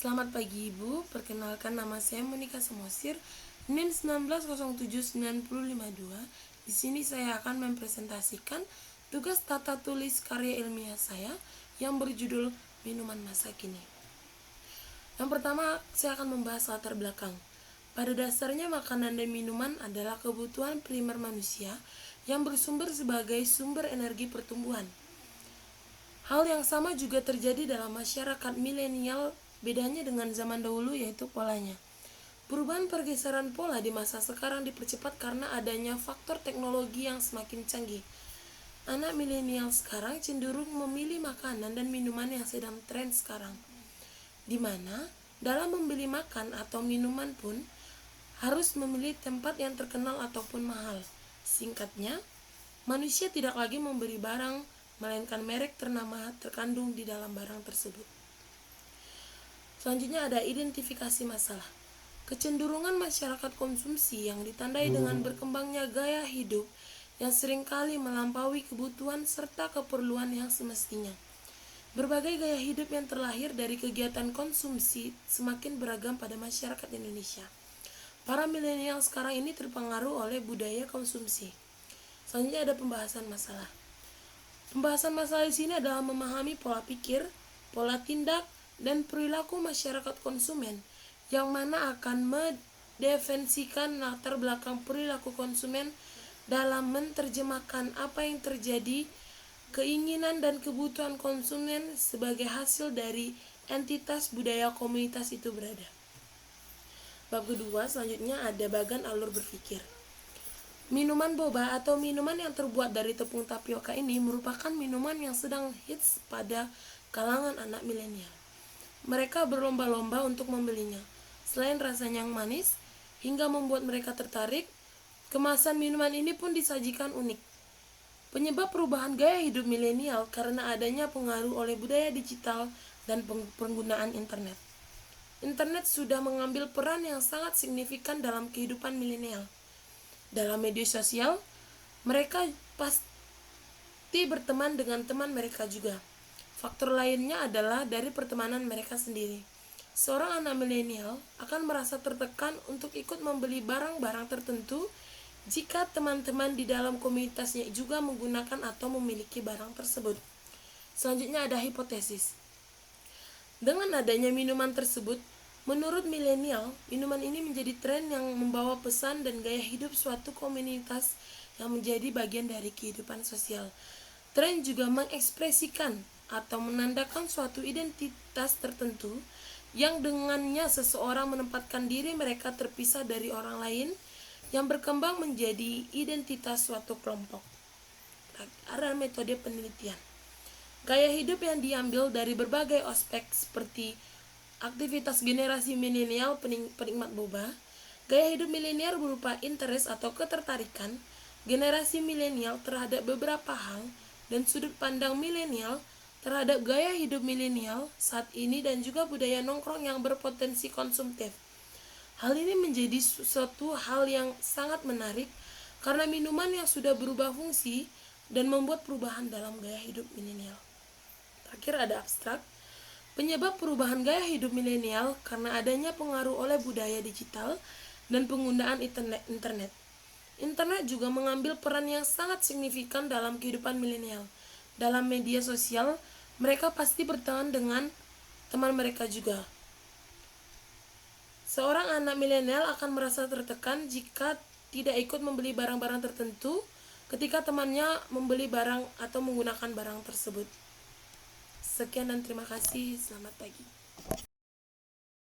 Selamat pagi Ibu, perkenalkan nama saya Monika Samosir, NIM 1907952. Di sini saya akan mempresentasikan tugas tata tulis karya ilmiah saya yang berjudul Minuman Masa Kini. Yang pertama, saya akan membahas latar belakang. Pada dasarnya makanan dan minuman adalah kebutuhan primer manusia yang bersumber sebagai sumber energi pertumbuhan. Hal yang sama juga terjadi dalam masyarakat milenial, bedanya dengan zaman dahulu yaitu polanya. Perubahan pergeseran pola di masa sekarang dipercepat karena adanya faktor teknologi yang semakin canggih. Anak milenial sekarang cenderung memilih makanan dan minuman yang sedang tren sekarang, di mana dalam membeli makan atau minuman pun harus memilih tempat yang terkenal ataupun mahal. Singkatnya, manusia tidak lagi memberi barang, melainkan merek ternama terkandung di dalam barang tersebut. Selanjutnya ada identifikasi masalah. Kecenderungan masyarakat konsumsi yang ditandai dengan berkembangnya gaya hidup yang seringkali melampaui kebutuhan serta keperluan yang semestinya. Berbagai gaya hidup yang terlahir dari kegiatan konsumsi semakin beragam pada masyarakat Indonesia. Para milenial sekarang ini terpengaruh oleh budaya konsumsi. Selanjutnya ada pembahasan masalah. Pembahasan masalah di sini adalah memahami pola pikir, pola tindak, dan perilaku masyarakat konsumen, yang mana akan mendefinisikan latar belakang perilaku konsumen dalam menerjemahkan apa yang terjadi, keinginan dan kebutuhan konsumen sebagai hasil dari entitas budaya komunitas itu berada. Bab kedua selanjutnya ada bagan alur berpikir. Minuman boba atau minuman yang terbuat dari tepung tapioka ini merupakan minuman yang sedang hits pada kalangan anak milenial. Mereka berlomba-lomba untuk membelinya. Selain rasanya yang manis hingga membuat mereka tertarik, kemasan minuman ini pun disajikan unik. Penyebab perubahan gaya hidup milenial karena adanya pengaruh oleh budaya digital dan penggunaan internet. Internet sudah mengambil peran yang sangat signifikan dalam kehidupan milenial. Dalam media sosial, mereka pasti berteman dengan teman mereka juga. Faktor lainnya adalah dari pertemanan mereka sendiri. Seorang anak milenial akan merasa tertekan untuk ikut membeli barang-barang tertentu jika teman-teman di dalam komunitasnya juga menggunakan atau memiliki barang tersebut. Selanjutnya ada hipotesis. Dengan adanya minuman tersebut, menurut milenial, minuman ini menjadi tren yang membawa pesan dan gaya hidup suatu komunitas yang menjadi bagian dari kehidupan sosial. Tren juga mengekspresikan atau menandakan suatu identitas tertentu yang dengannya seseorang menempatkan diri mereka terpisah dari orang lain yang berkembang menjadi identitas suatu kelompok. Ada metode penelitian. Gaya hidup yang diambil dari berbagai aspek seperti aktivitas generasi milenial penikmat boba. Gaya hidup milenial berupa interest atau ketertarikan generasi milenial terhadap beberapa hal dan sudut pandang milenial terhadap gaya hidup milenial saat ini dan juga budaya nongkrong yang berpotensi konsumtif. Hal ini menjadi suatu hal yang sangat menarik karena minuman yang sudah berubah fungsi dan membuat perubahan dalam gaya hidup milenial. Terakhir ada abstrak. Penyebab perubahan gaya hidup milenial karena adanya pengaruh oleh budaya digital dan penggunaan internet. Internet juga mengambil peran yang sangat signifikan dalam kehidupan milenial. Dalam media sosial, mereka pasti berteman dengan teman mereka juga. Seorang anak milenial akan merasa tertekan jika tidak ikut membeli barang-barang tertentu ketika temannya membeli barang atau menggunakan barang tersebut. Sekian dan terima kasih. Selamat pagi.